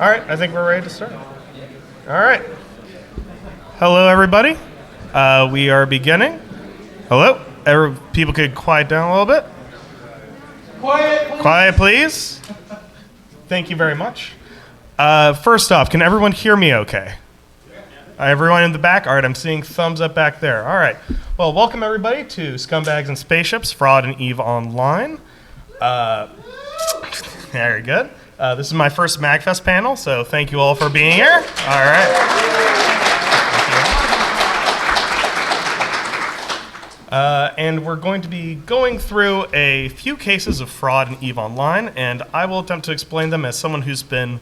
All right, I think we're ready to start. All right. Hello, everybody. We are beginning. Hello. People could quiet down a little bit. Quiet, please. Thank you very much. First off, can everyone hear me okay? Everyone in the back? All right, I'm seeing thumbs up back there. All right. Well, welcome, everybody, to Scumbags and Spaceships, Fraud and EVE Online. Very good. This is my first MAGFest panel, so thank you all for being here. All right. And we're going to be going through a few cases of fraud in EVE Online, and I will attempt to explain them as someone who's been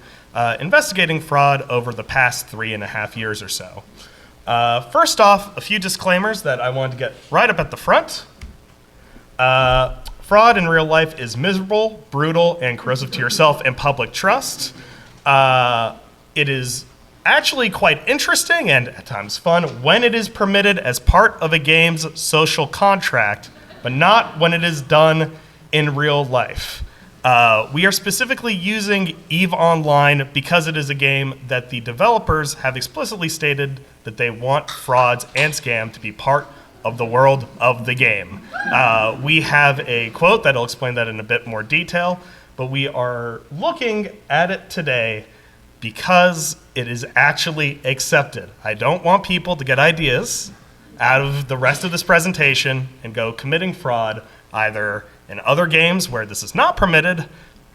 investigating fraud over the past 3.5 years or so. First off, a few disclaimers that I wanted to get right up at the front. Fraud in real life is miserable, brutal, and corrosive to yourself and public trust. It is actually quite interesting and at times fun when it is permitted as part of a game's social contract, but not when it is done in real life. We are specifically using EVE Online because it is a game that the developers have explicitly stated that they want frauds and scam to be part of the world of the game. We have a quote that'll explain that in a bit more detail, but we are looking at it today because it is actually accepted. I don't want people to get ideas out of the rest of this presentation and go committing fraud either in other games where this is not permitted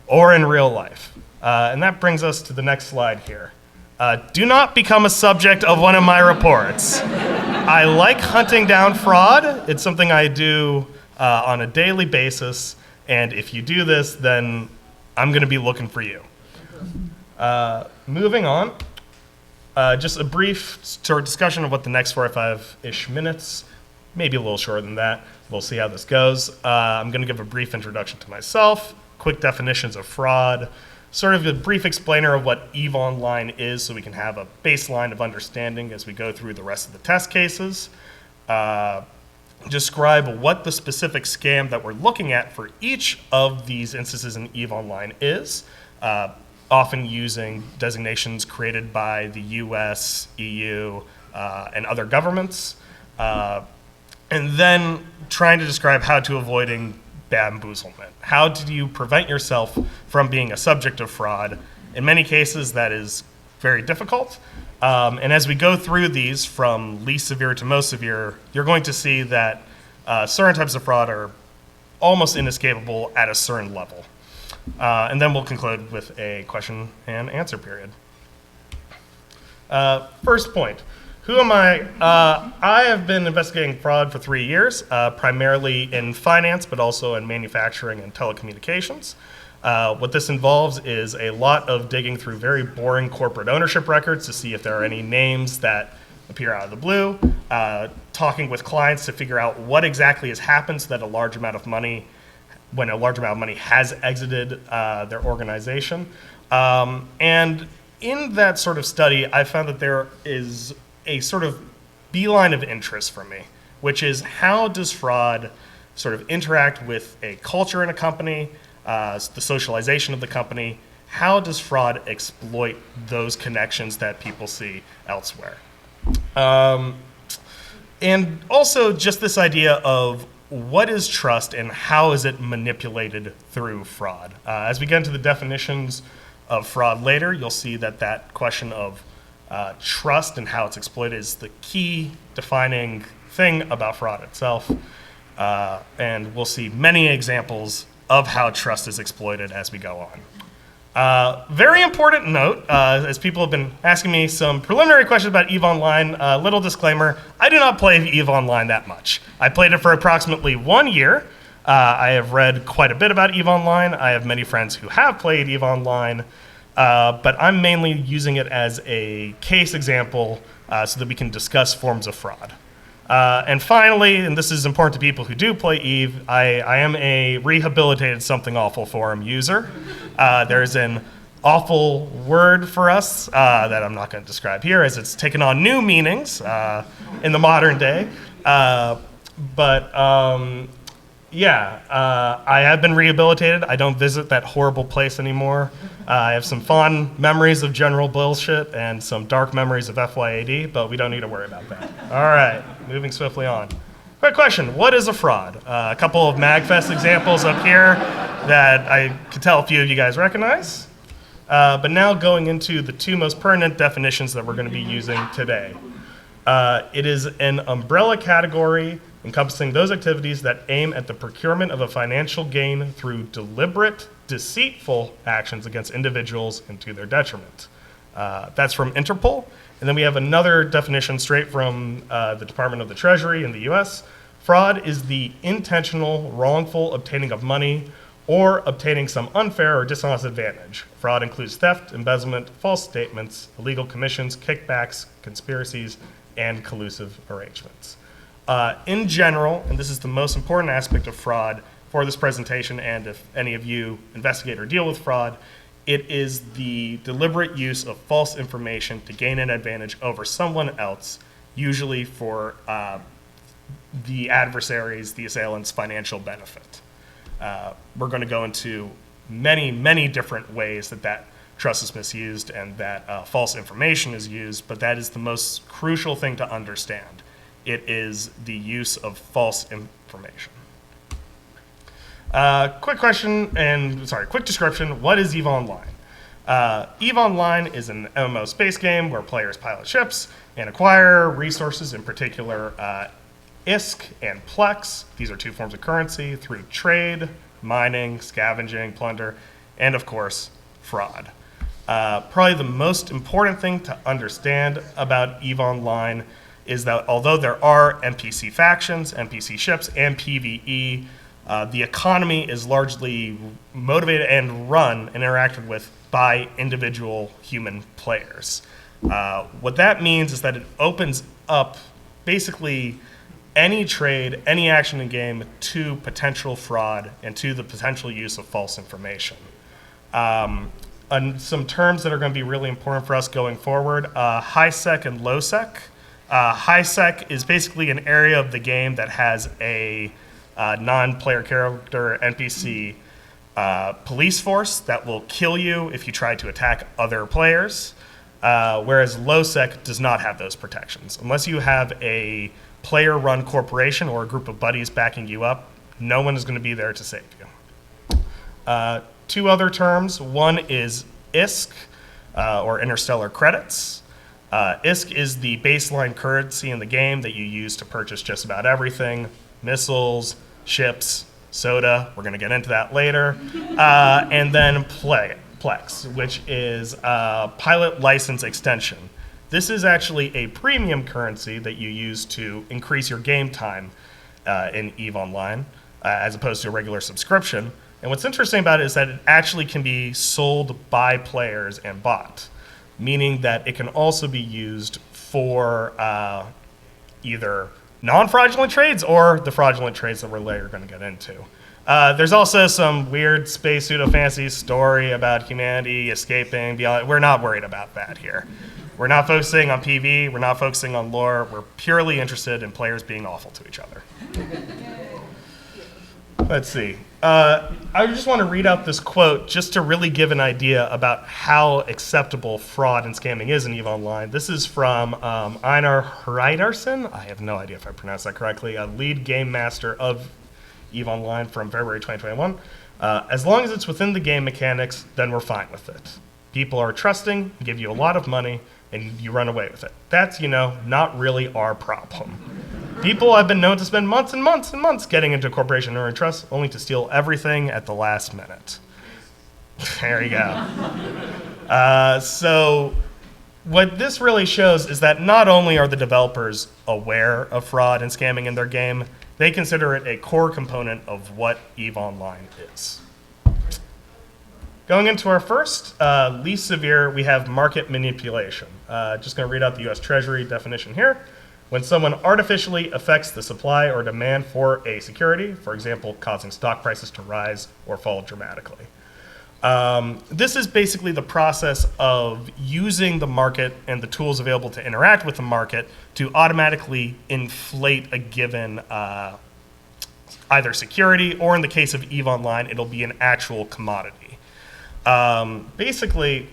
or in real life. And that brings us to the next slide here. Do not become a subject of one of my reports. I like hunting down fraud. It's something I do on a daily basis. And if you do this, then I'm going to be looking for you. Moving on, just a brief sort of discussion of what the next 4 or 5-ish minutes, maybe a little shorter than that. We'll see how this goes. I'm going to give a brief introduction to myself, quick definitions of fraud, sort of a brief explainer of what EVE Online is so we can have a baseline of understanding as we go through the rest of the test cases. Describe what the specific scam that we're looking at for each of these instances in EVE Online is, often using designations created by the US, EU, and other governments. And then trying to describe how to avoiding bamboozlement. How do you prevent yourself from being a subject of fraud? In many cases, that is very difficult. And as we go through these from least severe to most severe, you're going to see that certain types of fraud are almost inescapable at a certain level. And then we'll conclude with a question and answer period. First point. Who am I? I have been investigating fraud for 3 years, primarily in finance, but also in manufacturing and telecommunications. What this involves is a lot of digging through very boring corporate ownership records to see if there are any names that appear out of the blue, talking with clients to figure out what exactly has happened so that when a large amount of money has exited their organization. And in that sort of study, I found that there is a sort of beeline of interest for me, which is how does fraud sort of interact with a culture in a company, the socialization of the company? How does fraud exploit those connections that people see elsewhere? And also just this idea of what is trust and how is it manipulated through fraud? As we get into the definitions of fraud later, you'll see that that question of trust and how it's exploited is the key defining thing about fraud itself. And we'll see many examples of how trust is exploited as we go on. Very important note, as people have been asking me some preliminary questions about EVE Online, little disclaimer, I do not play EVE Online that much. I played it for approximately 1 year. I have read quite a bit about EVE Online. I have many friends who have played EVE Online, but I'm mainly using it as a case example so that we can discuss forms of fraud. And finally, and this is important to people who do play EVE, I am a rehabilitated Something Awful forum user. There's an awful word for us that I'm not going to describe here as it's taken on new meanings in the modern day. But I have been rehabilitated. I don't visit that horrible place anymore. I have some fond memories of general bullshit and some dark memories of FYAD, but we don't need to worry about that. All right, moving swiftly on. Quick question, what is a fraud? A couple of MAGFest examples up here that I could tell a few of you guys recognize. But now going into the two most pertinent definitions that we're going to be using today. It is an umbrella category encompassing those activities that aim at the procurement of a financial gain through deliberate, deceitful actions against individuals and to their detriment. That's from Interpol. And then we have another definition straight from the Department of the Treasury in the US. Fraud is the intentional, wrongful obtaining of money or obtaining some unfair or dishonest advantage. Fraud includes theft, embezzlement, false statements, illegal commissions, kickbacks, conspiracies, and collusive arrangements. In general, and this is the most important aspect of fraud for this presentation, and if any of you investigate or deal with fraud, it is the deliberate use of false information to gain an advantage over someone else, usually for the adversary's, the assailant's financial benefit. We're going to go into many, many different ways that trust is misused and that false information is used, but that is the most crucial thing to understand. It is the use of false information. Quick description, what is EVE Online? EVE Online is an MMO space game where players pilot ships and acquire resources, in particular ISK and Plex. These are two forms of currency through trade, mining, scavenging, plunder, and of course, fraud. Probably the most important thing to understand about EVE Online is that although there are NPC factions, NPC ships, and PvE, the economy is largely motivated and run and interacted with by individual human players. What that means is that it opens up basically any trade, any action in game to potential fraud and to the potential use of false information. And some terms that are going to be really important for us going forward, high sec and low sec. High sec is basically an area of the game that has a non-player character NPC police force that will kill you if you try to attack other players, whereas low sec does not have those protections. Unless you have a player-run corporation or a group of buddies backing you up, no one is going to be there to save you. Two other terms. One is ISK, or interstellar credits. ISK is the baseline currency in the game that you use to purchase just about everything. Missiles, ships, soda, we're going to get into that later. And then Plex, which is pilot license extension. This is actually a premium currency that you use to increase your game time in EVE Online, as opposed to a regular subscription. And what's interesting about it is that it actually can be sold by players and bought, meaning that it can also be used for either non-fraudulent trades or the fraudulent trades that we're later going to get into. There's also some weird space pseudo-fantasy story about humanity escaping beyond. We're not worried about that here. We're not focusing on PV, we're not focusing on lore, we're purely interested in players being awful to each other. Let's see. I just want to read out this quote just to really give an idea about how acceptable fraud and scamming is in EVE Online. This is from Einar Hreidarson. I have no idea if I pronounced that correctly. A lead game master of EVE Online from February 2021. As long as it's within the game mechanics, then we're fine with it. People are trusting, give you a lot of money, and you run away with it. That's, not really our problem. People have been known to spend months and months and months getting into a corporation or a trust, only to steal everything at the last minute. There you go. So what this really shows is that not only are the developers aware of fraud and scamming in their game, they consider it a core component of what EVE Online is. Going into our first, least severe, we have market manipulation. Just going to read out the US Treasury definition here. When someone artificially affects the supply or demand for a security, for example, causing stock prices to rise or fall dramatically. This is basically the process of using the market and the tools available to interact with the market to automatically inflate a given either security, or in the case of EVE Online, it'll be an actual commodity. Basically,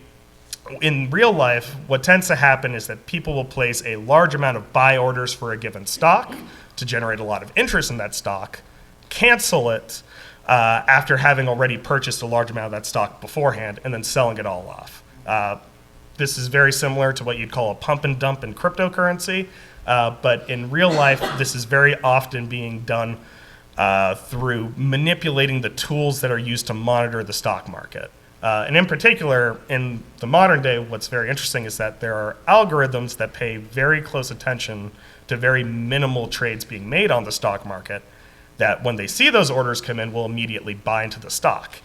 in real life, what tends to happen is that people will place a large amount of buy orders for a given stock to generate a lot of interest in that stock, cancel it after having already purchased a large amount of that stock beforehand, and then selling it all off. This is very similar to what you'd call a pump and dump in cryptocurrency, but in real life, this is very often being done through manipulating the tools that are used to monitor the stock market. And in particular, in the modern day, what's very interesting is that there are algorithms that pay very close attention to very minimal trades being made on the stock market, that when they see those orders come in, will immediately buy into the stock.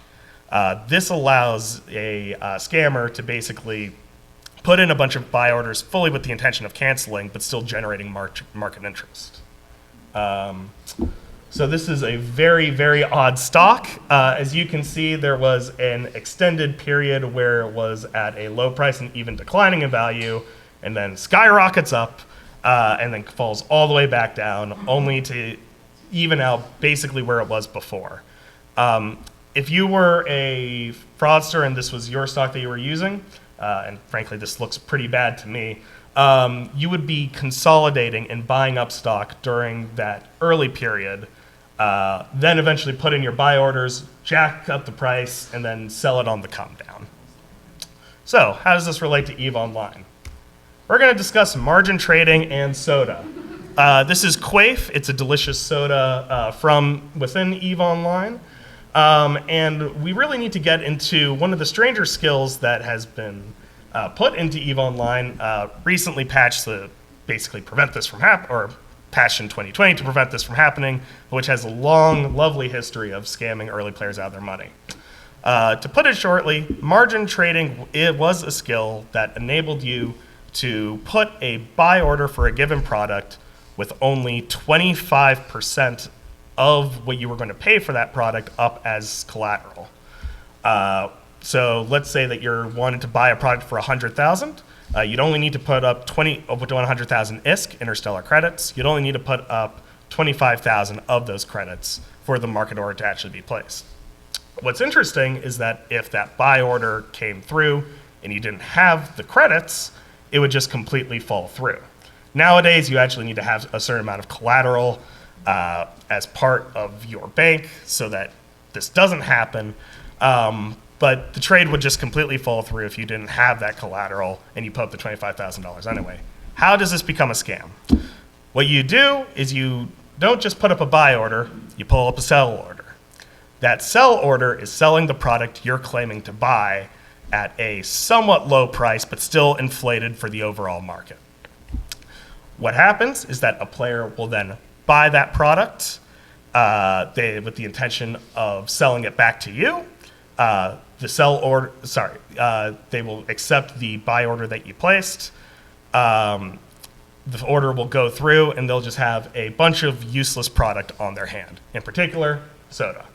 This allows a scammer to basically put in a bunch of buy orders fully with the intention of canceling, but still generating market interest. So this is a very, very odd stock. As you can see, there was an extended period where it was at a low price and even declining in value, and then skyrockets up, and then falls all the way back down, only to even out basically where it was before. If you were a fraudster and this was your stock that you were using, and frankly this looks pretty bad to me, you would be consolidating and buying up stock during that early period, then eventually put in your buy orders, jack up the price, and then sell it on the come down. So how does this relate to EVE Online? We're going to discuss margin trading and soda. This is Quaif. It's a delicious soda from within EVE Online. And we really need to get into one of the stranger skills that has been put into EVE Online, recently patched to basically prevent this from happening, patched in 2020 to prevent this from happening, which has a long, lovely history of scamming early players out of their money. To put it shortly, margin trading, it was a skill that enabled you to put a buy order for a given product with only 25% of what you were going to pay for that product up as collateral. So let's say that you're wanting to buy a product for 100,000. You'd only need to put up 100,000 ISK, interstellar credits. You'd only need to put up 25,000 of those credits for the market order to actually be placed. What's interesting is that if that buy order came through and you didn't have the credits, it would just completely fall through. Nowadays, you actually need to have a certain amount of collateral as part of your bank so that this doesn't happen. But the trade would just completely fall through if you didn't have that collateral and you put up the $25,000 anyway. How does this become a scam? What you do is you don't just put up a buy order, you pull up a sell order. That sell order is selling the product you're claiming to buy at a somewhat low price, but still inflated for the overall market. What happens is that a player will then buy that product with the intention of selling it back to you. They will accept the buy order that you placed. The order will go through, and they'll just have a bunch of useless product on their hand. In particular, soda.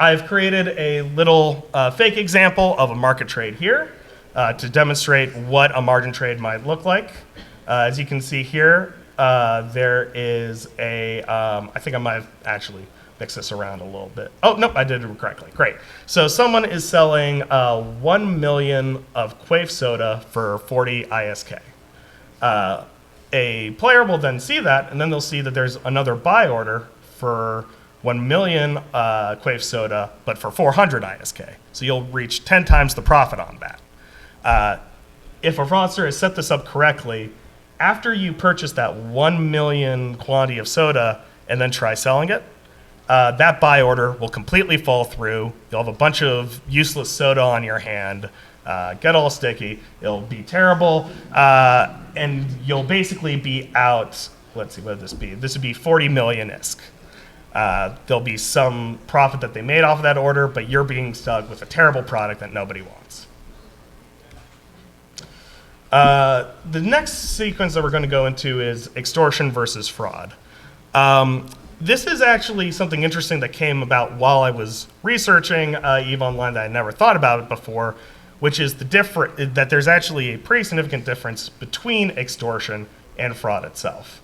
I've created a little fake example of a market trade here to demonstrate what a margin trade might look like. As you can see here, there is a, I think I might have actually mixed this around a little bit. Oh, nope, I did it correctly. Great. So someone is selling 1 million of Quaif soda for 40 ISK. A player will then see that, and then they'll see that there's another buy order for 1 million Quaif soda, but for 400 ISK. So you'll reach 10 times the profit on that. If a fraudster has set this up correctly, after you purchase that 1 million quantity of soda and then try selling it, that buy order will completely fall through. You'll have a bunch of useless soda on your hand, get all sticky. It'll be terrible, and you'll basically be out. Let's see, what would this be? This would be 40 million ISK. There'll be some profit that they made off of that order, but you're being stuck with a terrible product that nobody wants. The next sequence that we're going to go into is extortion versus fraud. This is actually something interesting that came about while I was researching EVE Online that I never thought about it before, which is that there's actually a pretty significant difference between extortion and fraud itself.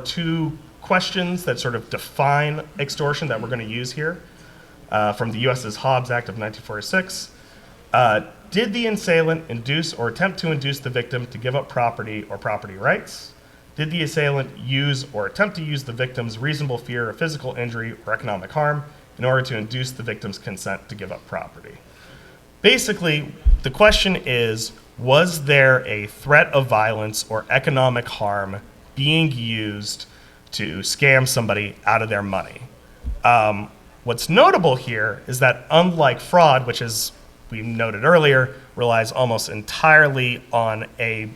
Two questions that sort of define extortion that we're going to use here from the U.S.'s Hobbs Act of 1946. Did the assailant induce or attempt to induce the victim to give up property or property rights? Did the assailant use or attempt to use the victim's reasonable fear of physical injury or economic harm in order to induce the victim's consent to give up property? Basically, the question is, was there a threat of violence or economic harm being used to scam somebody out of their money? What's notable here is that unlike fraud, which is we noted earlier, relies almost entirely on a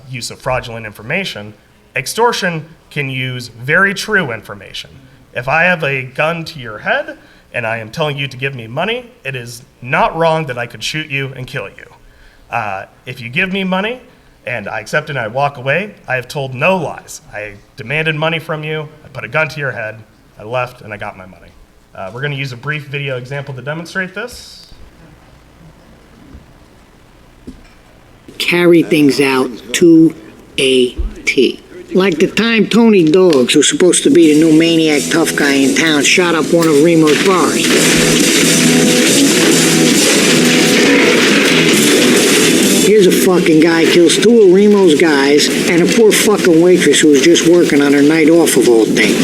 use of fraudulent information, extortion can use very true information. If I have a gun to your head and I am telling you to give me money, it is not wrong that I could shoot you and kill you. If you give me money and I accept it and I walk away, I have told no lies. I demanded money from you, I put a gun to your head, I left, and I got my money. We're going to use a brief video example to demonstrate this. Carry things out to a T. Like the time Tony Dogs, who's supposed to be the new maniac tough guy in town, shot up one of Remo's bars. Here's a fucking guy kills two of Remo's guys and a poor fucking waitress who was just working on her night off of all things.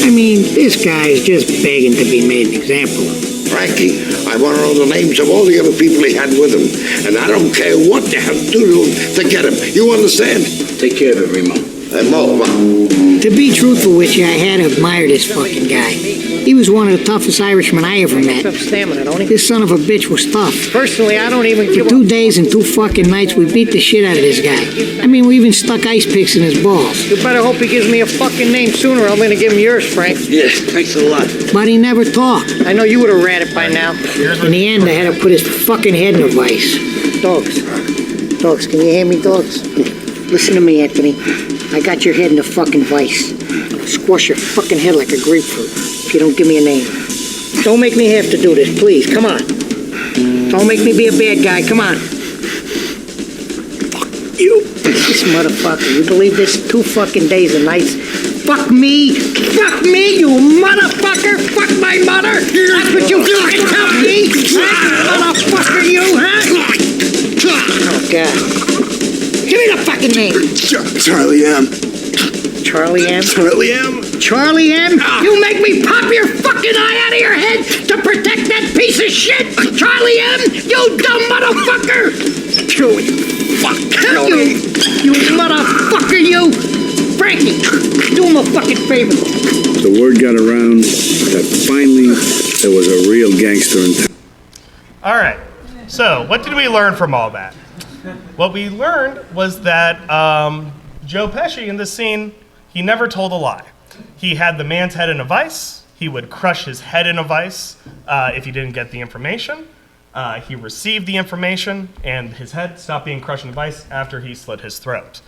I mean, this guy is just begging to be made an example of. Frankie, I want to know the names of all the other people he had with him, and I don't care what they have to do to get him. You understand? Take care of it, Remo. To be truthful with you, I had to admire this fucking guy. He was one of the toughest Irishmen I ever met. Stamina, don't he? This son of a bitch was tough. Personally, I don't even For give 2 days and 2 fucking nights, we beat the shit out of this guy. I mean, we even stuck ice picks in his balls. You better hope he gives me a fucking name sooner or I'm gonna give him yours, Frank. Yeah, thanks a lot. But he never talked. I know you would have read it by now. In the end, I had to put his fucking head in a vice. Dogs. Dogs, can you hear me, dogs? Listen to me, Anthony. I got your head in a fucking vice. I'll squash your fucking head like a grapefruit if you don't give me a name. Don't make me have to do this, please. Come on. Don't make me be a bad guy. Come on. Fuck you. This motherfucker. You believe this? 2 fucking days and nights. Fuck me. Fuck me, you motherfucker. Fuck my mother. That's what you fucking tell me. Huh? Motherfucker, you, huh? Oh, God. Give me the fucking name. Charlie M. Charlie M? Charlie M. Charlie M? You make me pop your fucking eye out of your head to protect that piece of shit! Charlie M? You dumb motherfucker! You fuck! You motherfucker, you! Frankie, do him a fucking favor. The word got around that finally there was a real gangster in town. All right, so what did we learn from all that? What we learned was that Joe Pesci in this scene, he never told a lie. He had the man's head in a vice. He would crush his head in a vice if he didn't get the information. He received the information, and his head stopped being crushed in a vice after he slit his throat.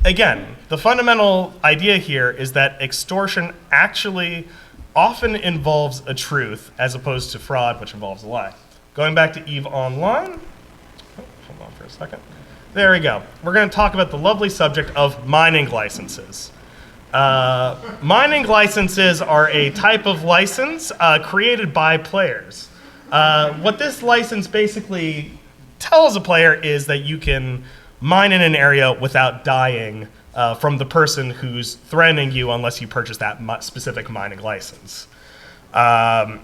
Again, the fundamental idea here is that extortion actually often involves a truth as opposed to fraud, which involves a lie. Going back to EVE Online. Hold on for a second. There we go. We're going to talk about the lovely subject of mining licenses. Mining licenses are a type of license created by players. What this license basically tells a player is that you can mine in an area without dying from the person who's threatening you unless you purchase that specific mining license. Again,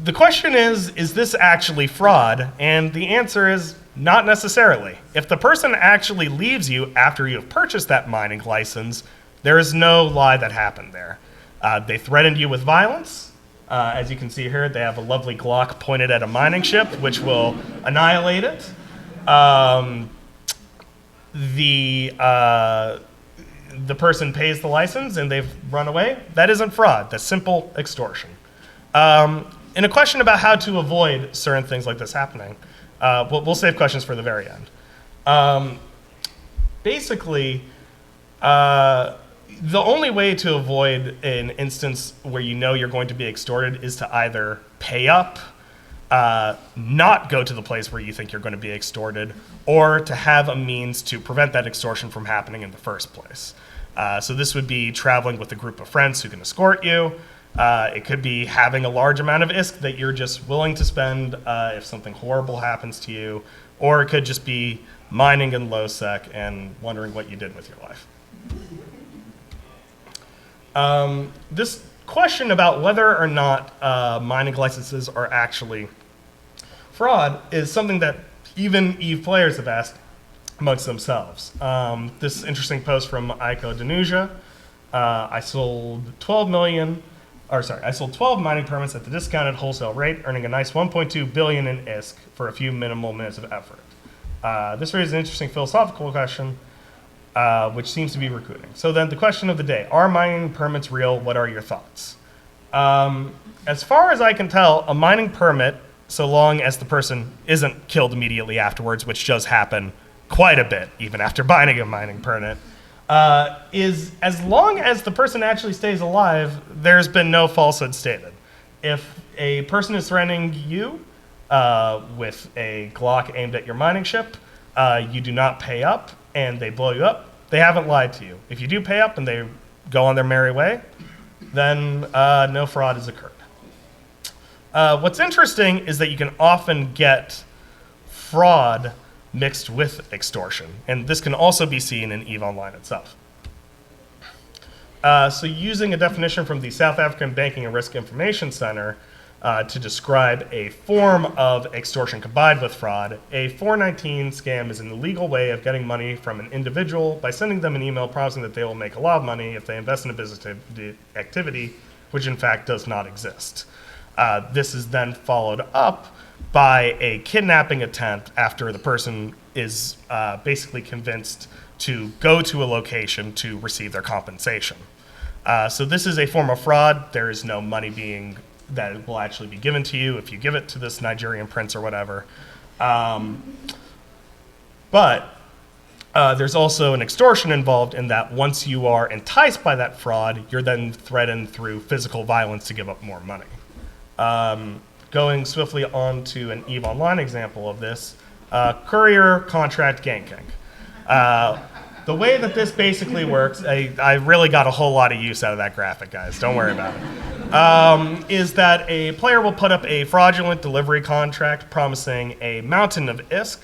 the question is this actually fraud? And the answer is not necessarily. If the person actually leaves you after you have purchased that mining license, there is no lie that happened there. They threatened you with violence. As you can see here, they have a lovely Glock pointed at a mining ship, which will annihilate it. The person pays the license and they've run away. That isn't fraud. That's simple extortion. And a question about how to avoid certain things like this happening. We'll save questions for the very end. Basically, the only way to avoid an instance where you know you're going to be extorted is to either pay up, not go to the place where you think you're going to be extorted, or to have a means to prevent that extortion from happening in the first place. So this would be traveling with a group of friends who can escort you. It could be having a large amount of ISK that you're just willing to spend if something horrible happens to you, or it could just be mining in low sec and wondering what you did with your life. This question about whether or not mining licenses are actually fraud is something that even EVE players have asked amongst themselves. This interesting post from Aiko Danuja. I sold 12 mining permits at the discounted wholesale rate, earning a nice 1.2 billion in ISK for a few minimal minutes of effort. This raises an interesting philosophical question, which seems to be recruiting. So then the question of the day, are mining permits real? What are your thoughts? As far as I can tell, a mining permit, so long as the person isn't killed immediately afterwards, which does happen quite a bit, even after buying a mining permit, is as long as the person actually stays alive, there's been no falsehood stated. If a person is threatening you with a Glock aimed at your mining ship, you do not pay up, and they blow you up, they haven't lied to you. If you do pay up and they go on their merry way, then no fraud has occurred. What's interesting is that you can often get fraud mixed with extortion, and this can also be seen in EVE Online itself. So using a definition from the South African Banking and Risk Information Center to describe a form of extortion combined with fraud, a 419 scam is an illegal way of getting money from an individual by sending them an email promising that they will make a lot of money if they invest in a business activity, which in fact does not exist. This is then followed up by a kidnapping attempt after the person is basically convinced to go to a location to receive their compensation. So this is a form of fraud. There is no money that will actually be given to you if you give it to this Nigerian prince or whatever. But there's also an extortion involved in that once you are enticed by that fraud, you're then threatened through physical violence to give up more money. Going swiftly on to an EVE Online example of this, courier contract ganking. The way that this basically works, I really got a whole lot of use out of that graphic, guys. Don't worry about it. Is that a player will put up a fraudulent delivery contract promising a mountain of ISK.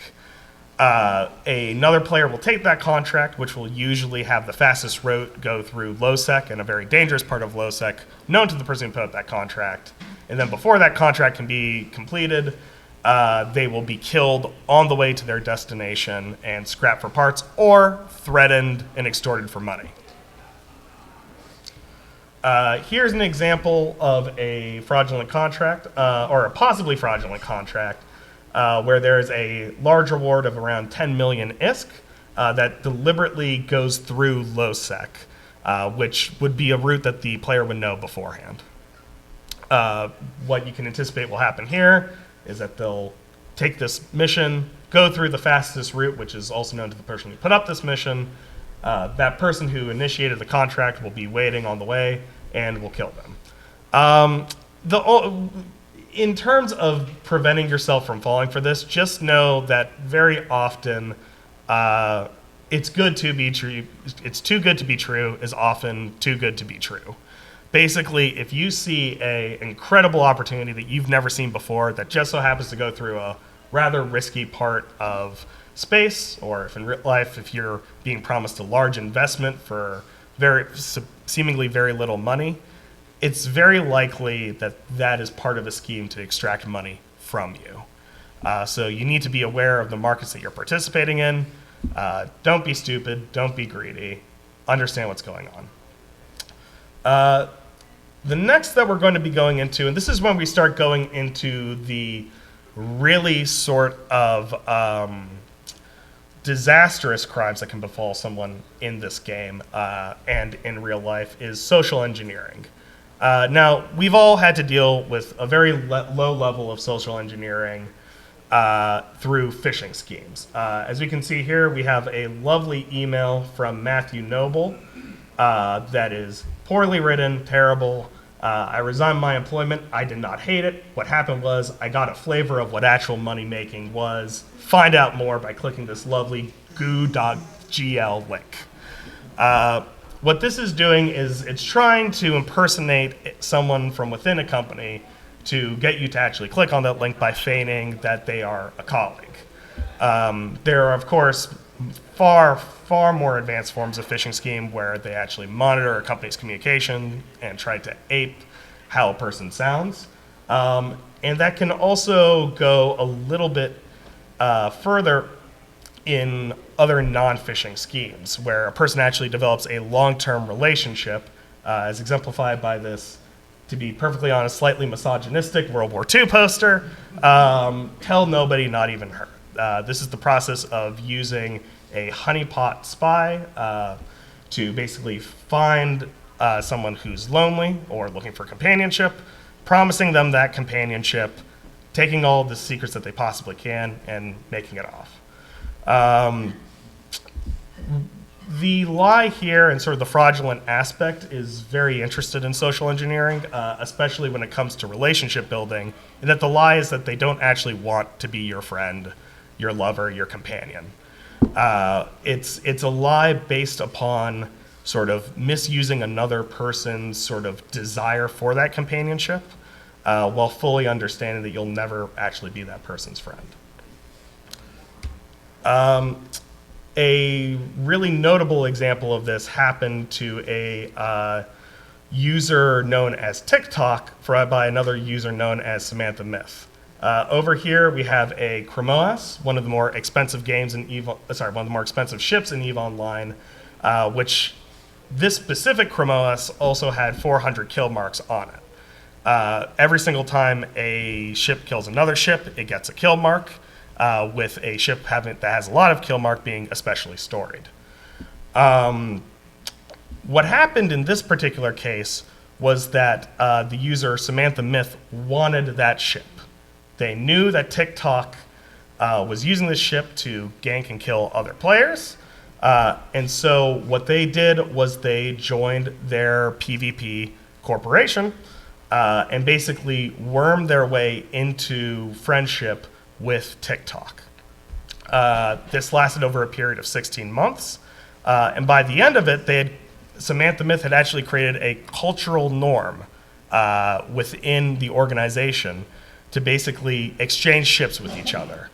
Another player will take that contract, which will usually have the fastest route go through low-sec and a very dangerous part of low-sec known to the person who put up that contract. And then before that contract can be completed, they will be killed on the way to their destination and scrapped for parts or threatened and extorted for money. Here's an example of a fraudulent contract, or a possibly fraudulent contract, where there is a large reward of around 10 million ISK that deliberately goes through low-sec, which would be a route that the player would know beforehand. What you can anticipate will happen here is that they'll take this mission, go through the fastest route, which is also known to the person who put up this mission. That person who initiated the contract will be waiting on the way and will kill them. In terms of preventing yourself from falling for this, just know that very often it's good to be true. It's too good to be true is often too good to be true. Basically, if you see an incredible opportunity that you've never seen before that just so happens to go through a rather risky part of space, or if in real life, if you're being promised a large investment for seemingly very little money, it's very likely that that is part of a scheme to extract money from you. So you need to be aware of the markets that you're participating in. Don't be stupid. Don't be greedy. Understand what's going on. The next that we're going to be going into, and this is when we start going into the really sort of disastrous crimes that can befall someone in this game and in real life, is social engineering. Now, we've all had to deal with a very low level of social engineering through phishing schemes. As we can see here, we have a lovely email from Matthew Noble that is poorly written, terrible, I resigned my employment. I did not hate it. What happened was I got a flavor of what actual money making was. Find out more by clicking this lovely goo.gl link. What this is doing is it's trying to impersonate someone from within a company to get you to actually click on that link by feigning that they are a colleague. There are, of course, far more advanced forms of phishing scheme where they actually monitor a company's communication and try to ape how a person sounds. And that can also go a little bit further in other non-phishing schemes, where a person actually develops a long-term relationship, as exemplified by this, to be perfectly honest, slightly misogynistic World War II poster. Tell nobody, not even her. This is the process of using a honeypot spy to basically find someone who's lonely or looking for companionship, promising them that companionship, taking all the secrets that they possibly can, and making it off. The lie here and sort of the fraudulent aspect is very interested in social engineering, especially when it comes to relationship building, and that the lie is that they don't actually want to be your friend, your lover, your companion. It's a lie based upon sort of misusing another person's sort of desire for that companionship, while fully understanding that you'll never actually be that person's friend. A really notable example of this happened to a user known as TikTok by another user known as Samantha Myth. Over here we have a Chromoas, one of the more expensive games in one of the more expensive ships in EVE Online, which this specific Chromoas also had 400 kill marks on it. Every single time a ship kills another ship, it gets a kill mark. With a ship that has a lot of kill mark being especially storied. What happened in this particular case was that the user Samantha Myth wanted that ship. They knew that TikTok was using this ship to gank and kill other players, and so what they did was they joined their PvP corporation and basically wormed their way into friendship with TikTok. This lasted over a period of 16 months, and by the end of it, Samantha Myth had actually created a cultural norm within the organization to basically exchange ships with each other.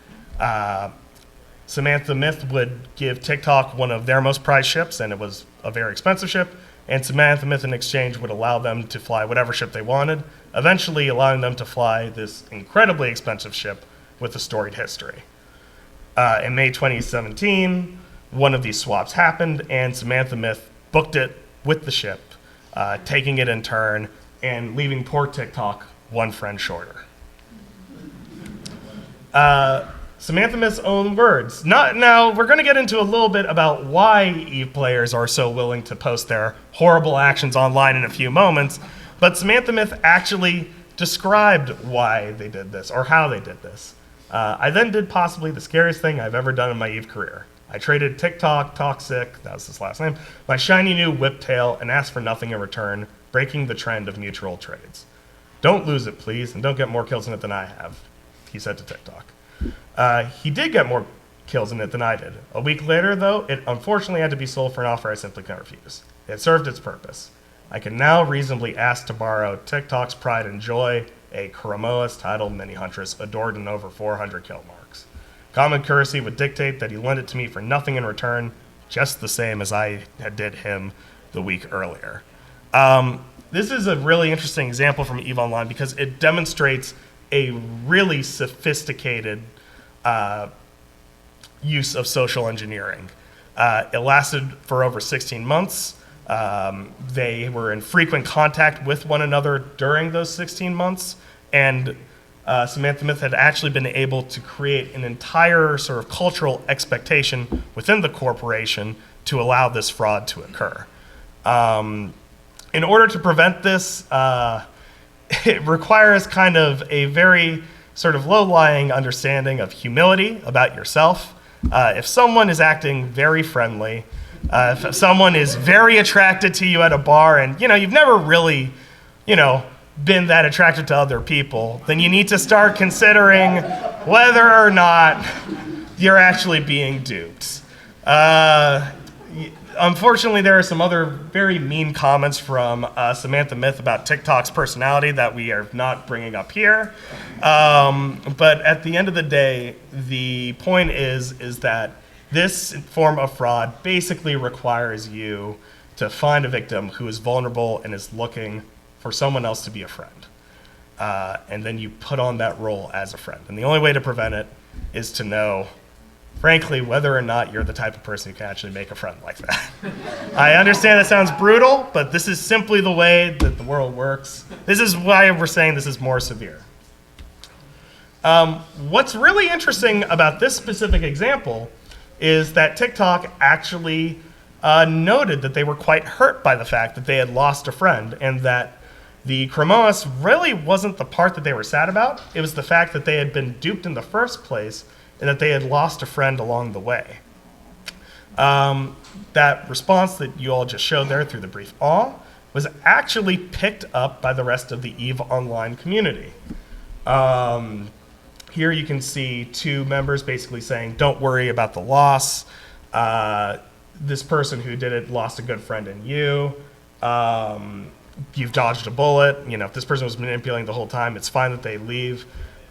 Samantha Myth would give TikTok one of their most prized ships, and it was a very expensive ship, and Samantha Myth in exchange would allow them to fly whatever ship they wanted, eventually allowing them to fly this incredibly expensive ship with a storied history. In May 2017, one of these swaps happened, and Samantha Myth booked it with the ship, taking it in turn and leaving poor TikTok one friend shorter. Samantha Myth's own words. Now, we're going to get into a little bit about why EVE players are so willing to post their horrible actions online in a few moments, but Samantha Myth actually described why they did this, or how they did this. I then did possibly the scariest thing I've ever done in my EVE career. I traded TikTok, Toxic, that was his last name, my shiny new whiptail, and asked for nothing in return, breaking the trend of mutual trades. Don't lose it, please, and don't get more kills in it than I have, he said to TikTok. He did get more kills in it than I did. A week later, though, it unfortunately had to be sold for an offer I simply couldn't refuse. It served its purpose. I can now reasonably ask to borrow TikTok's pride and joy, a Chromoas titled Mini Huntress, adored in over 400 kill marks. Common courtesy would dictate that he lent it to me for nothing in return, just the same as I had did him the week earlier. This is a really interesting example from EVE Online because it demonstrates a really sophisticated use of social engineering. It lasted for over 16 months. They were in frequent contact with one another during those 16 months, and Samantha Myth had actually been able to create an entire sort of cultural expectation within the corporation to allow this fraud to occur. In order to prevent this, it requires kind of a very sort of low-lying understanding of humility about yourself. If someone is acting very friendly, if someone is very attracted to you at a bar and you've never really been that attractive to other people, then you need to start considering whether or not you're actually being duped. Unfortunately, there are some other very mean comments from Samantha Myth about TikTok's personality that we are not bringing up here. But at the end of the day, the point is that this form of fraud basically requires you to find a victim who is vulnerable and is looking for someone else to be a friend. And then you put on that role as a friend. And the only way to prevent it is to know, frankly, whether or not you're the type of person who can actually make a friend like that. I understand that sounds brutal, but this is simply the way that the world works. This is why we're saying this is more severe. What's really interesting about this specific example is that TikTok actually noted that they were quite hurt by the fact that they had lost a friend, and that the Cremos really wasn't the part that they were sad about. It was the fact that they had been duped in the first place and that they had lost a friend along the way. That response that you all just showed there through the brief awe was actually picked up by the rest of the EVE Online community. Here you can see two members basically saying, don't worry about the loss. This person who did it lost a good friend in you. You've dodged a bullet. If this person was manipulating the whole time, it's fine that they leave.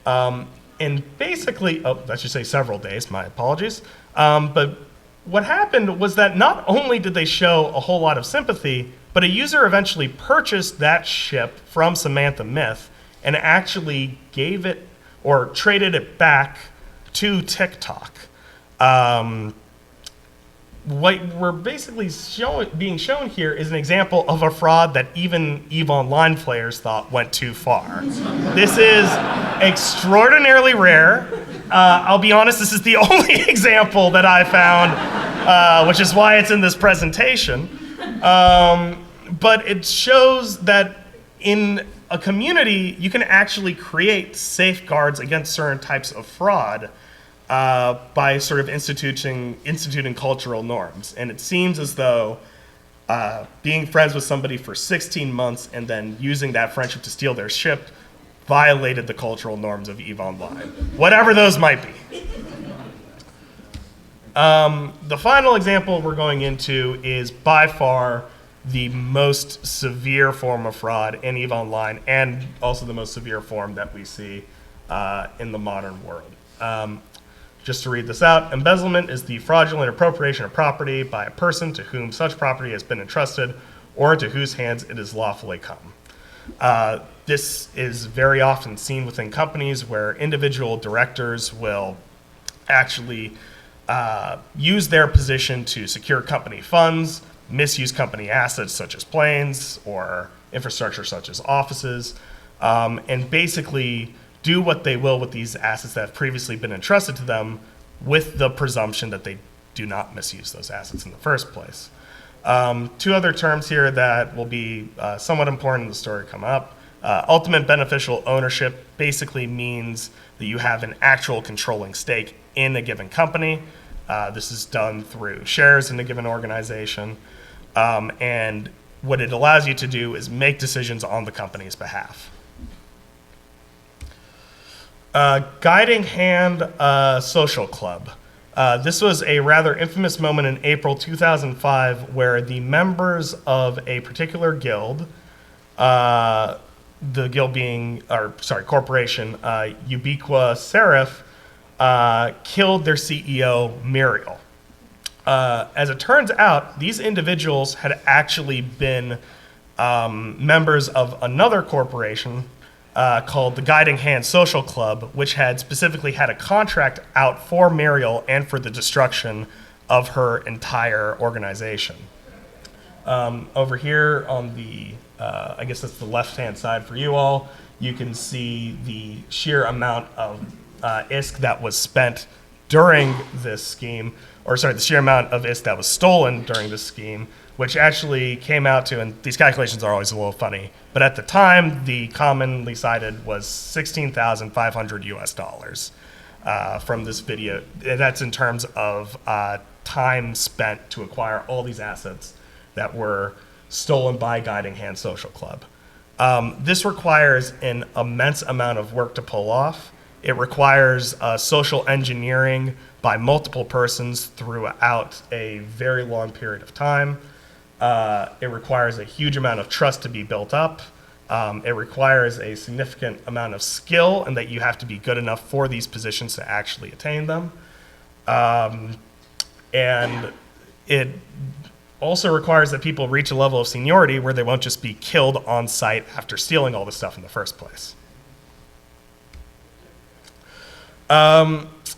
And basically, I should say several days, my apologies. But what happened was that not only did they show a whole lot of sympathy, but a user eventually purchased that ship from Samantha Myth and actually gave it or traded it back to TikTok. What we're basically being shown here is an example of a fraud that even EVE Online players thought went too far. This is extraordinarily rare. I'll be honest, this is the only example that I found, which is why it's in this presentation. But it shows that in a community, you can actually create safeguards against certain types of fraud by sort of instituting cultural norms. And it seems as though being friends with somebody for 16 months and then using that friendship to steal their ship violated the cultural norms of EVE Online, whatever those might be. The final example we're going into is by far the most severe form of fraud in EVE Online, and also the most severe form that we see in the modern world. Just to read this out, embezzlement is the fraudulent appropriation of property by a person to whom such property has been entrusted or into whose hands it has lawfully come. This is very often seen within companies where individual directors will actually use their position to secure company funds, misuse company assets such as planes or infrastructure such as offices, and basically do what they will with these assets that have previously been entrusted to them with the presumption that they do not misuse those assets in the first place. Two other terms here that will be somewhat important in the story come up. Ultimate beneficial ownership basically means that you have an actual controlling stake in a given company. This is done through shares in a given organization. And what it allows you to do is make decisions on the company's behalf. Guiding Hand Social Club. This was a rather infamous moment in April 2005 where the members of a particular guild, the guild being, corporation, Ubiqua Serif, killed their CEO, Muriel. As it turns out, these individuals had actually been members of another corporation called the Guiding Hand Social Club, which had specifically had a contract out for Muriel and for the destruction of her entire organization. Over here on the, I guess that's the left-hand side for you all, you can see the sheer amount of ISK that was spent during this scheme, the sheer amount of ISK that was stolen during this scheme, which actually came out to, and these calculations are always a little funny, but at the time, the commonly cited was $16,500 US from this video. That's in terms of time spent to acquire all these assets that were stolen by Guiding Hand Social Club. This requires an immense amount of work to pull off. It requires social engineering by multiple persons throughout a very long period of time. It requires a huge amount of trust to be built up. It requires a significant amount of skill, and that you have to be good enough for these positions to actually attain them. And it also requires that people reach a level of seniority where they won't just be killed on site after stealing all the stuff in the first place. Let's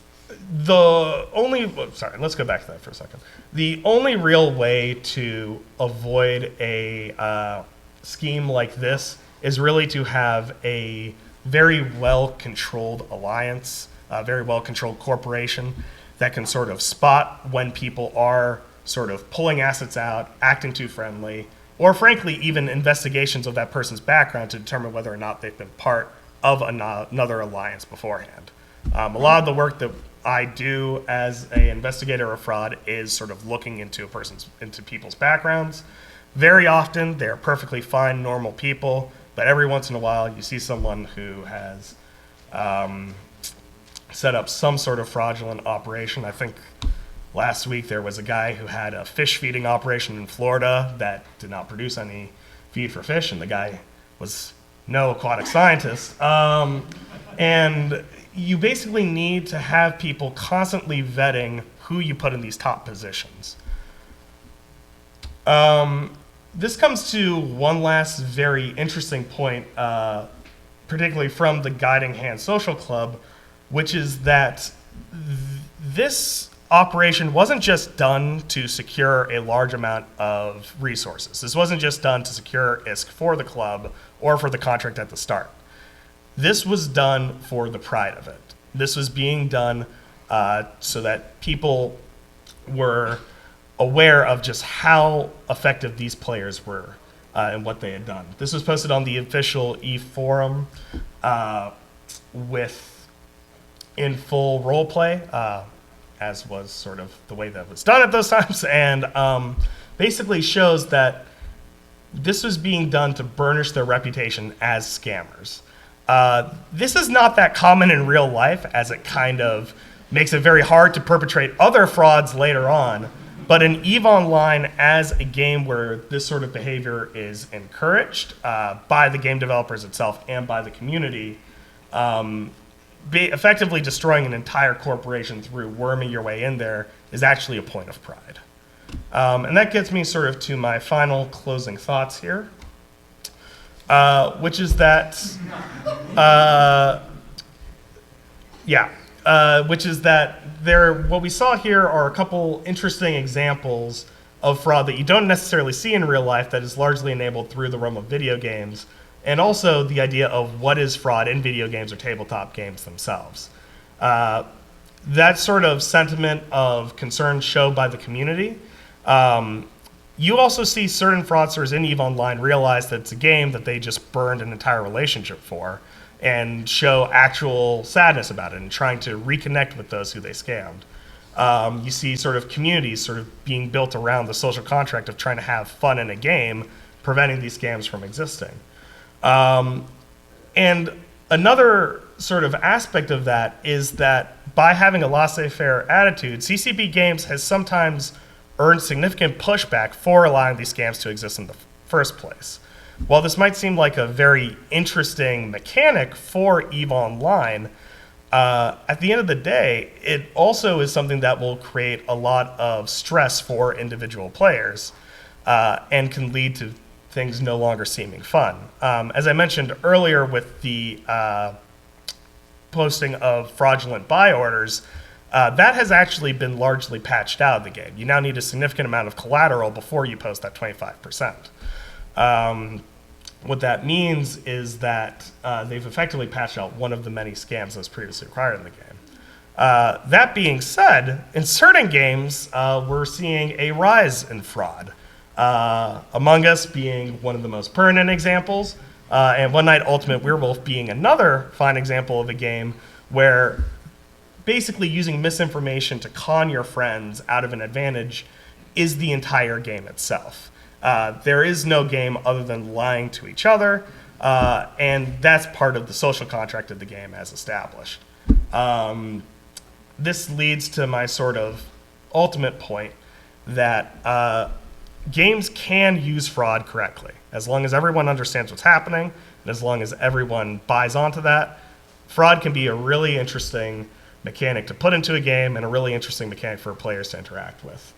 go back to that for a second. The only real way to avoid a scheme like this is really to have a very well-controlled alliance, a very well-controlled corporation that can sort of spot when people are sort of pulling assets out, acting too friendly, or frankly, even investigations of that person's background to determine whether or not they've been part of another alliance beforehand. A lot of the work that I do as an investigator of fraud is sort of looking into people's backgrounds. Very often, they're perfectly fine, normal people, but every once in a while, you see someone who has set up some sort of fraudulent operation. I think last week there was a guy who had a fish feeding operation in Florida that did not produce any feed for fish, and the guy was no aquatic scientist. And you basically need to have people constantly vetting who you put in these top positions. This comes to one last very interesting point, particularly from the Guiding Hand Social Club, which is that this operation wasn't just done to secure a large amount of resources. This wasn't just done to secure ISK for the club or for the contract at the start. This was done for the pride of it. This was being done so that people were aware of just how effective these players were and what they had done. This was posted on the official E-forum in full roleplay, as was sort of the way that was done at those times, and basically shows that this was being done to burnish their reputation as scammers. This is not that common in real life, as it kind of makes it very hard to perpetrate other frauds later on. But in EVE Online, as a game where this sort of behavior is encouraged by the game developers itself and by the community, effectively destroying an entire corporation through worming your way in there is actually a point of pride. And that gets me sort of to my final closing thoughts here, which is that, what we saw here are a couple interesting examples of fraud that you don't necessarily see in real life that is largely enabled through the realm of video games, and also the idea of what is fraud in video games or tabletop games themselves. That sort of sentiment of concern shown by the community. You also see certain fraudsters in EVE Online realize that it's a game that they just burned an entire relationship for, and show actual sadness about it and trying to reconnect with those who they scammed. You see sort of communities sort of being built around the social contract of trying to have fun in a game, preventing these scams from existing. And another sort of aspect of that is that by having a laissez-faire attitude, CCP Games has sometimes earned significant pushback for allowing these scams to exist in the first place. While this might seem like a very interesting mechanic for EVE Online, at the end of the day, it also is something that will create a lot of stress for individual players and can lead to things no longer seeming fun. As I mentioned earlier with the posting of fraudulent buy orders, that has actually been largely patched out of the game. You now need a significant amount of collateral before you post that 25%. What that means is that they've effectively patched out one of the many scams that was previously required in the game. That being said, in certain games, we're seeing a rise in fraud. Among Us being one of the most pertinent examples, and One Night Ultimate Werewolf being another fine example of a game where basically using misinformation to con your friends out of an advantage is the entire game itself. There is no game other than lying to each other. And that's part of the social contract of the game as established. This leads to my sort of ultimate point that games can use fraud correctly. As long as everyone understands what's happening, and as long as everyone buys onto that, fraud can be a really interesting mechanic to put into a game and a really interesting mechanic for players to interact with.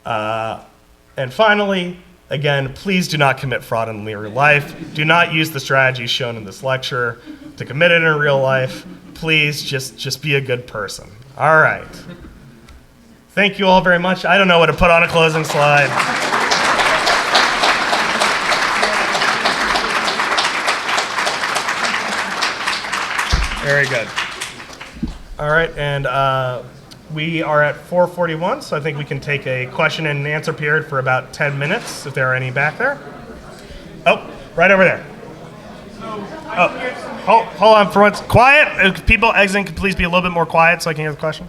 And finally, again, please do not commit fraud in real life. Do not use the strategies shown in this lecture to commit it in real life. Please just be a good person. All right. Thank you all very much. I don't know what to put on a closing slide. Very good. All right, and we are at 4:41, so I think we can take a question and answer period for about 10 minutes, if there are any back there. Oh, right over there. Oh, hold on for once. Quiet. People exiting, could please be a little bit more quiet so I can hear the question.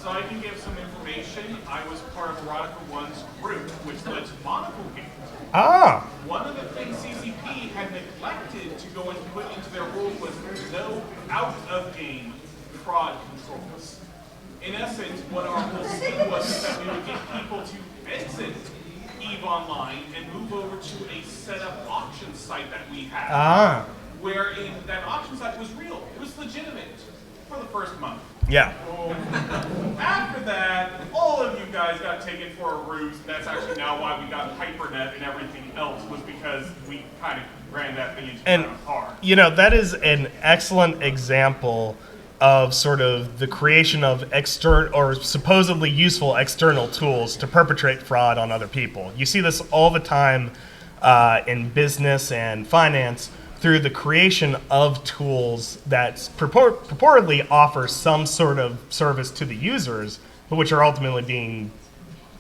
So I can give some information. I was part of Erotica One's group, which led to Monocle games. Ah, One of the things CCP had neglected to go and put into their rules was no out-of-game fraud controls. In essence, what our whole scheme was is that we would get people to exit EVE Online and move over to a set-up auction site that we had. Wherein that auction site was real. It was legitimate for the first month. yeah. After that, all of you guys got taken for a ruse, and that's actually now why we got HyperNet and everything else, was because we kind of ran that thing into And, the car. you know, that is an excellent example of sort of the creation of external or supposedly useful external tools to perpetrate fraud on other people. You see this all the time in business and finance through the creation of tools that purportedly offer some sort of service to the users, but which are ultimately being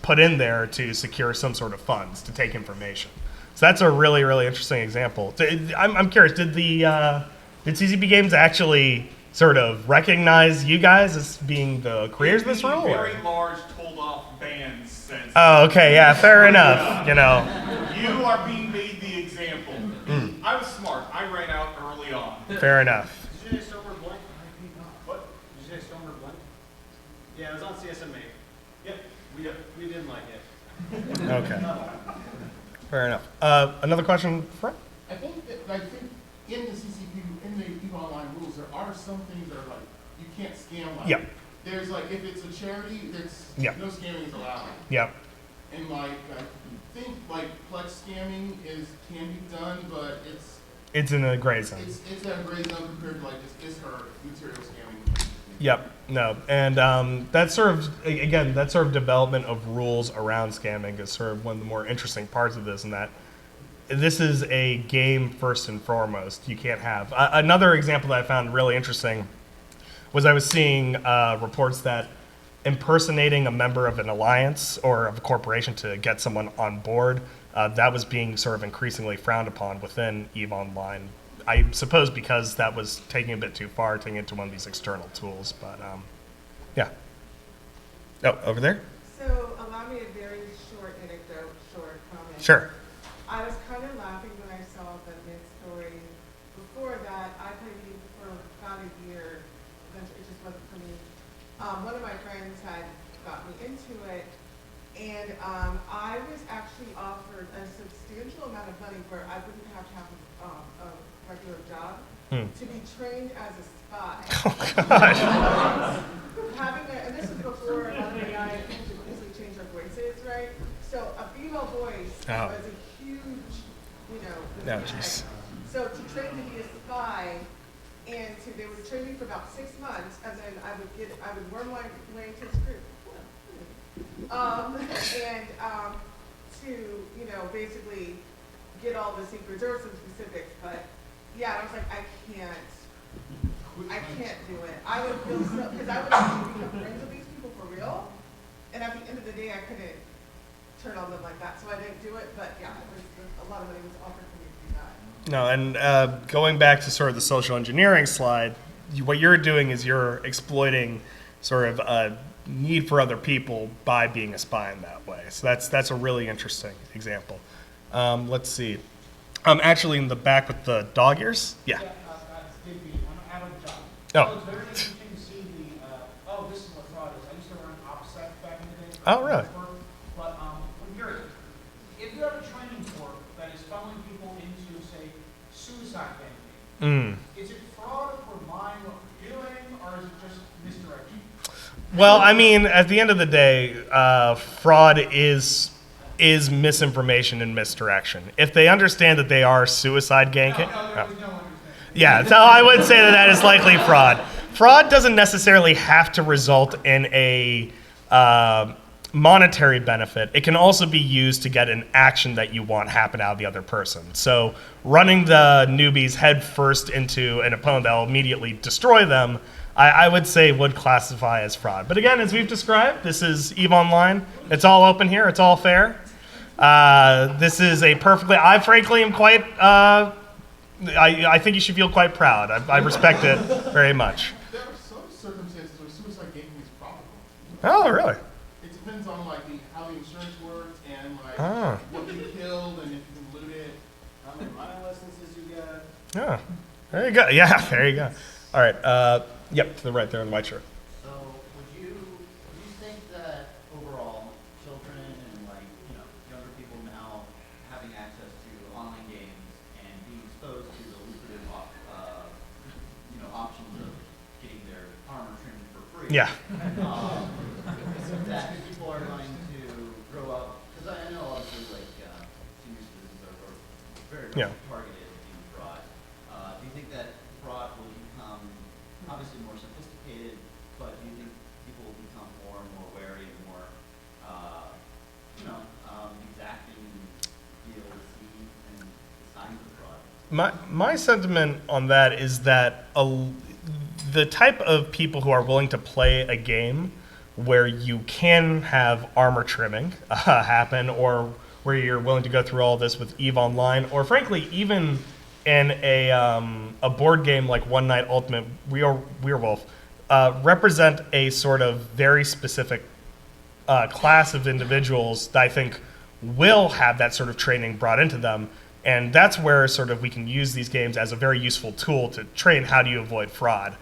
put in there to secure some sort of funds to take information. So that's a really, really interesting example. I'm curious, did CCP Games actually sort of recognize you guys as being the creators of this rule? Very large told-off bans since. Oh, okay, yeah, fair enough. You know, You are being made the example. I was smart. I ran out early on. fair enough. Did you say Stormer Blank? What? Did you say Stormer Blank? Yeah, it was on CSMA. Yep. We didn't like it. Okay, fair enough. Another question, Fred? I think in the CCP, in the EVE Online rules, there are some things that are like, you can't scam like. Yep. There's like, if it's a charity, there's Yep. no scamming is allowed. Yep. And like, I think like Plex scamming can be done, but It's in the gray zone. it's a gray zone compared to like just ISHR material scamming. Yep. No, and that sort of development of rules around scamming is sort of one of the more interesting parts of this, in that this is a game first and foremost. You can't have another example that I found really interesting was I was seeing reports that impersonating a member of an alliance or of a corporation to get someone on board, that was being sort of increasingly frowned upon within EVE Online. I suppose because that was taking a bit too far, taking it to one of these external tools, but yeah. Oh, over there? So allow me a very short anecdote, short comment. Sure. I was kind of laughing when I saw the mid story. Before that, I played EVE for about a year. Eventually, it just wasn't for me. One of my friends had got me into it, and I was actually offered a substantial amount of money where I wouldn't have to have a regular job to be trained as a spy. Oh, God. And this was before a lot of AI could easily change our voices, right? So a female voice was a huge, Oh, jeez. So to train to be a spy, and they would train me for about 6 months, and then I would worm my way into the group. To basically get all the secrets. There were some specifics, but yeah, I was like, I can't do it. I would feel so, because I would actually become friends with these people for real, and at the end of the day, I couldn't turn on them like that, so I didn't do it. But yeah, a lot of money was offered for me to do that. No, and going back to sort of the social engineering slide, what you're doing is you're exploiting sort of a need for other people by being a spy in that way. So that's a really interesting example. Let's see. Actually in the back with the dog ears. Yeah. I'm Adam John. Oh. It's very interesting to see this is what fraud is. I used to run OPSEC back in the day. Oh, really? But I'm curious, if you have a training course that is funneling people into, say, suicide banking, is it fraud for lying what we're doing, or is it just misdirection? Well, I mean, at the end of the day, fraud is misinformation and misdirection. If they understand that they are suicide ganking, yeah, so I would say that is likely fraud. Fraud doesn't necessarily have to result in a monetary benefit. It can also be used to get an action that you want happen out of the other person. So running the newbies head first into an opponent that will immediately destroy them, I would say would classify as fraud. But again, as we've described, this is EVE Online. It's all open here. It's all fair. This is a perfectly, I frankly am quite, I think you should feel quite proud. I respect it very much. There are some circumstances where suicide gaming is probable. Oh, really? It depends on how the insurance works and what you killed and if you can loot it, how many mining licenses you get. Yeah. There you go. Yeah, there you go. All right. Yep, to the right there in the white shirt. So would you think that overall children and younger people now having access to online games and being exposed to the lucrative options of getting their armor trimmed for free? Yeah. That people are going to grow up, because I know obviously senior citizens are very targeted in fraud. Do you think that fraud will become obviously more sophisticated, but do you think people will become more and more wary and more, exacting and be able to see and signs of fraud? My sentiment on that is that the type of people who are willing to play a game where you can have armor trimming happen, or where you're willing to go through all this with EVE Online, or frankly, even in a board game like One Night Ultimate Werewolf, represent a sort of very specific class of individuals that I think will have that sort of training brought into them. And that's where sort of we can use these games as a very useful tool to train how do you avoid fraud.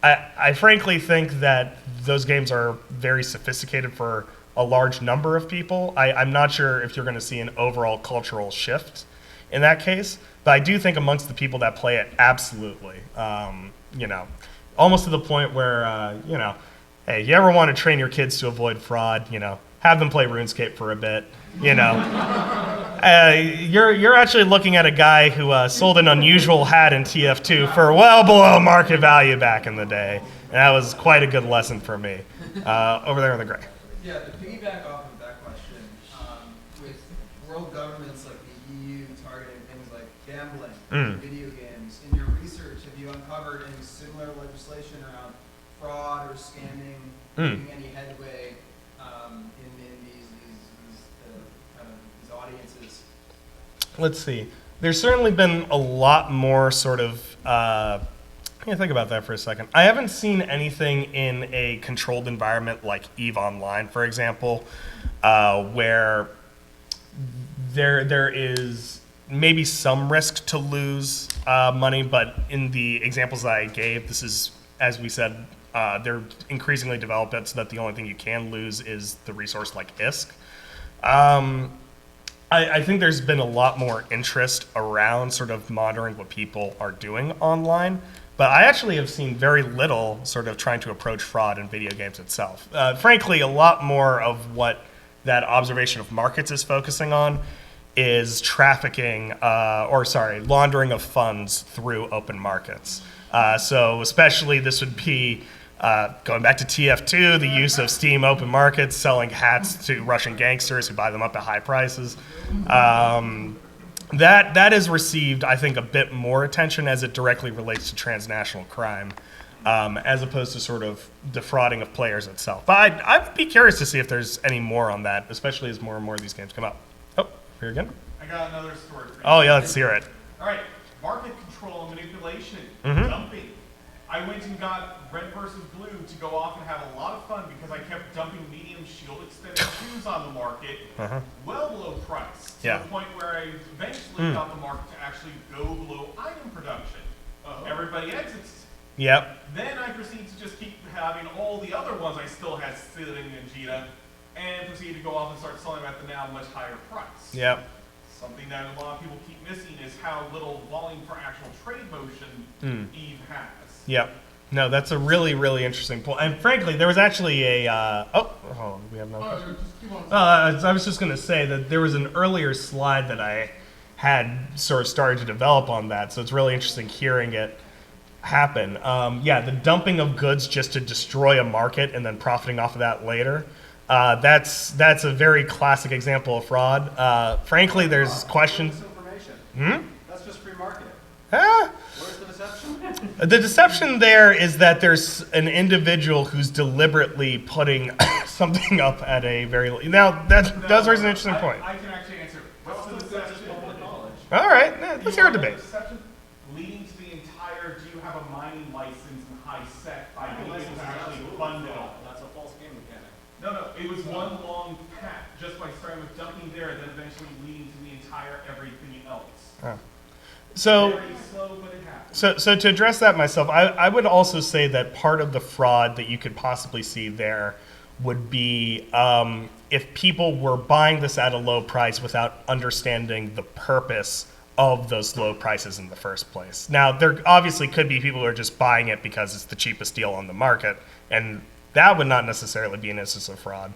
I frankly think that those games are very sophisticated for a large number of people. I'm not sure if you're going to see an overall cultural shift in that case, but I do think amongst the people that play it, absolutely. Almost to the point where, hey, you ever want to train your kids to avoid fraud, have them play RuneScape for a bit, You're actually looking at a guy who sold an unusual hat in TF2 for well below market value back in the day. And that was quite a good lesson for me. Over there in the gray. Yeah, to piggyback off of that question, with world governments like the EU targeting things like gambling, video games, in your research, have you uncovered any similar legislation around fraud or scamming, making any headway in these audiences? Let's see. There's certainly been a lot more sort of, let me think about that for a second. I haven't seen anything in a controlled environment like EVE Online, for example, where there is maybe some risk to lose money, but in the examples that I gave, this is, as we said, they're increasingly developed so that the only thing you can lose is the resource like ISK. I think there's been a lot more interest around sort of monitoring what people are doing online, but I actually have seen very little sort of trying to approach fraud in video games itself. Frankly, a lot more of what that observation of markets is focusing on is trafficking, laundering of funds through open markets. So especially this would be, going back to TF2, the use of Steam open markets, selling hats to Russian gangsters who buy them up at high prices. That has received, I think, a bit more attention as it directly relates to transnational crime, as opposed to sort of defrauding of players itself. But I'd be curious to see if there's any more on that, especially as more and more of these games come up. Oh, here again? I got another story for you. Oh, yeah, let's hear it. All right, market control and manipulation, dumping. I went and got red versus blue to go off and have a lot of fun because I kept dumping medium shield extended shoes on the market, well below price, to the point where I eventually got the market to actually go below item production. Everybody exits. Yep. Then I proceed to just keep having all the other ones I still had sitting in Jita, and proceed to go off and start selling them at the now much higher price. Yep. Something that a lot of people keep missing is how little volume for actual trade motion Eve has. Yep. No, that's a really, really interesting point. And frankly, there was actually a, we have no question. I was just going to say that there was an earlier slide that I had sort of started to develop on that, so it's really interesting hearing it happen. The dumping of goods just to destroy a market and then profiting off of that later. That's a very classic example of fraud. Frankly, there's questions. That's just free marketing. Where's the deception? The deception there is that there's an individual who's deliberately putting something up at a very now that does raise an interesting point. I can actually answer. What's the deception? All right, let's hear a debate. Deception leading to the entire. Do you have a mining license in high sec by being able to actually fund it all? That's a false game mechanic. No, it was one long path, just by starting with dumping there, and then eventually leading to the entire everything else. So, very slow, but it happens. so to address that myself, I would also say that part of the fraud that you could possibly see there would be if people were buying this at a low price without understanding the purpose of those low prices in the first place. Now, there obviously could be people who are just buying it because it's the cheapest deal on the market, and that would not necessarily be an instance of fraud.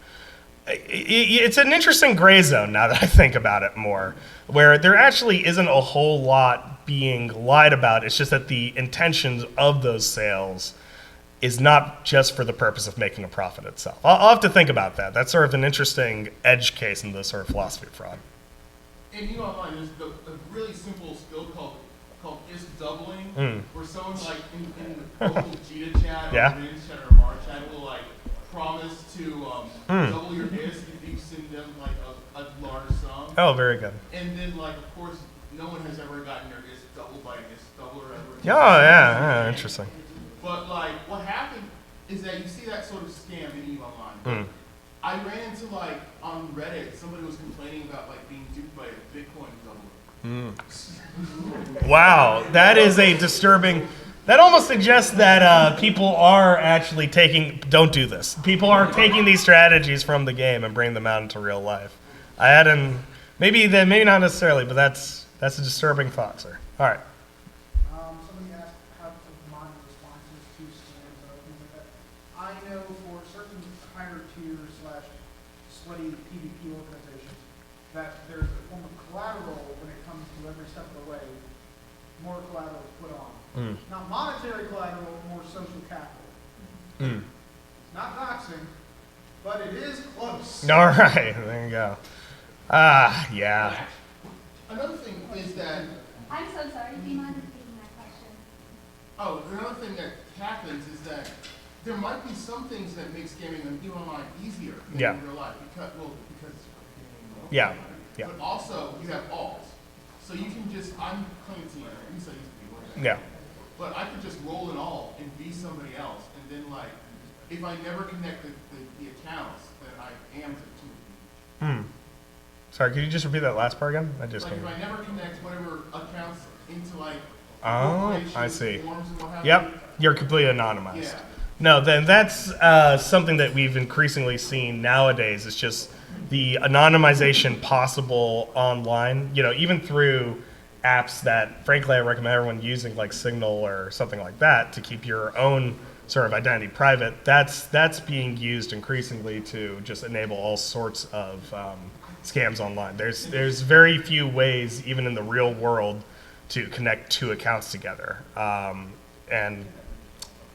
It's an interesting gray zone now that I think about it more, where there actually isn't a whole lot being lied about. It's just that the intentions of those sales is not just for the purpose of making a profit itself. I'll have to think about that. That's sort of an interesting edge case in the sort of philosophy of fraud. In you online, there's a really simple skill called is doubling, where someone like in the local Jita chat or Rin's chat or Mar chat will like promise to double your is if you send them like a large sum. Oh, very good. And then like of course no one has ever gotten their is doubled by is doubler ever. Oh yeah, interesting. But like what happened is that you see that sort of scam in Eve Online. I ran into like on Reddit, somebody was complaining about like being duped by a Bitcoin doubler. Wow, that is a disturbing. That almost suggests that people are actually don't do this. People are taking these strategies from the game and bringing them out into real life. Maybe not necessarily, but that's a disturbing thought, sir. All right. Somebody asked how to monitor responses to scams or things like that. I know for certain higher tier / sweaty PvP organizations that there's a form of collateral when it comes to every step of the way. More collateral is put on. Not monetary collateral, more social capital. Not doxing, but it is close. All right, there you go. Yeah. Another thing is that. I'm so sorry. Do you mind repeating that question? Oh, another thing that happens is that there might be some things that make scamming on Eve Online easier than in real life because Yeah. But also you have alts, so you can just I'm playing team. You said you Yeah. But I could just roll an alt and be somebody else, and then like, if I never connect the accounts, then I am the team. Sorry, could you just repeat that last part again? Like if I never connect whatever accounts into like I see. forms and what have Yep, you're completely anonymized. Yeah. No, then that's something that we've increasingly seen nowadays. It's just the anonymization possible online, even through apps that, frankly, I recommend everyone using, like Signal or something like that, to keep your own sort of identity private. That's being used increasingly to just enable all sorts of scams online. There's very few ways, even in the real world, to connect two accounts together, and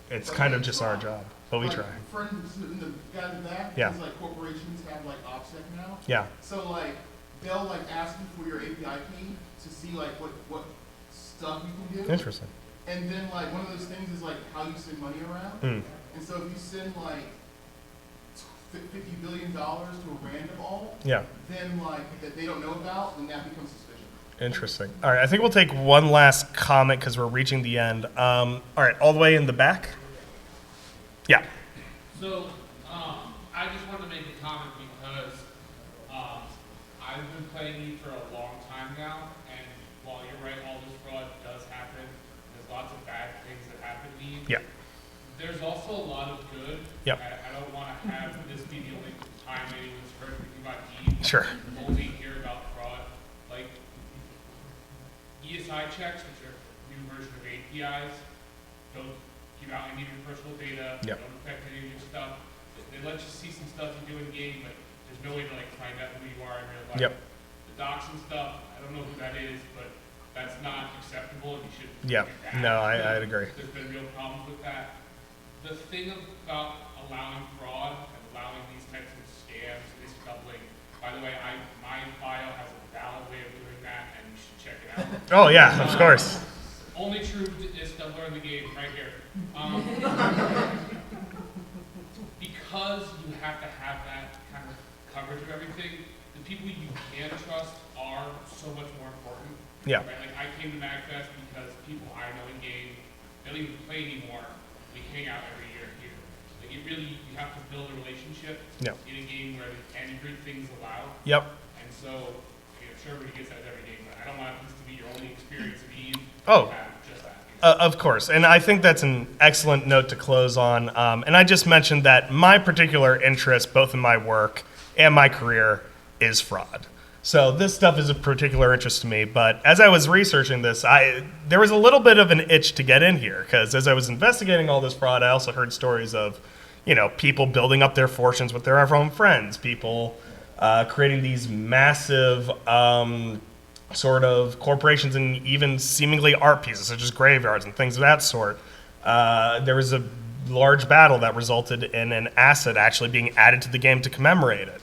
it's kind of just our job, but we try. Friends in the guy in the back, Yeah. because like corporations have like OPSEC now. Yeah. So like they'll like ask you for your API key to see like what stuff you can do. Interesting. And then like one of those things is like how you send money around. And so if you send like $50 billion to a random alt, Yeah. then like that they don't know about, then that becomes suspicious. Interesting. All right, I think we'll take one last comment because we're reaching the end. All right, all the way in the back. Yeah. So, I just wanted to make a comment because I've been playing you for a long time now, and while you're right, all this fraud does happen. There's lots of bad things that happen to you. Yeah. There's also a lot of good. Yep. I don't want to have this be the only time anyone's heard anything about Eve. Sure. Only hear about fraud. Like, ESI checks, which are a new version of APIs, don't give out any of your personal data, Yep. don't affect any of your stuff. They let you see some stuff you do in game, but there's no way to like find out who you are in real life. Yep. The doxing stuff, I don't know who that is, but that's not acceptable, and you should. Yeah. No, I'd agree. There's been real problems with that. The thing about allowing fraud and allowing these types of scams is doubling. By the way, my file has a valid way of doing that, and you should check it out. Oh yeah, of course. Only true is doubler in the game, right here. Because you have to have that kind of coverage of everything, the people you can trust are so much more important. Yeah. Right? Like I came to MAGFest because people I know in game, they don't even play anymore. We hang out every year here. Like it really, you have to build a relationship in a game where everything's allowed. Yep. And so, I mean, I'm sure everybody gets that every game, but I don't want this to be your only experience of Eve. Oh. Just that. Of course, and I think that's an excellent note to close on. And I just mentioned that my particular interest, both in my work and my career, is fraud. So this stuff is a particular interest to me. But as I was researching this, there was a little bit of an itch to get in here because as I was investigating all this fraud, I also heard stories of, people building up their fortunes with their own friends, people creating these massive sort of corporations and even seemingly art pieces such as graveyards and things of that sort. There was a large battle that resulted in an asset actually being added to the game to commemorate it.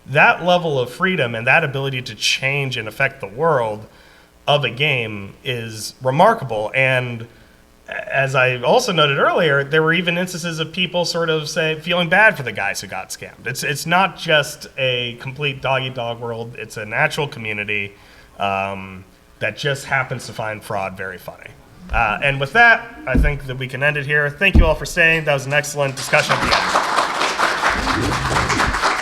That level of freedom and that ability to change and affect the world of a game is remarkable. And as I also noted earlier, there were even instances of people sort of feeling bad for the guys who got scammed. It's not just a complete dog-eat-dog world. It's a natural community that just happens to find fraud very funny. And with that, I think that we can end it here. Thank you all for staying. That was an excellent discussion at the end.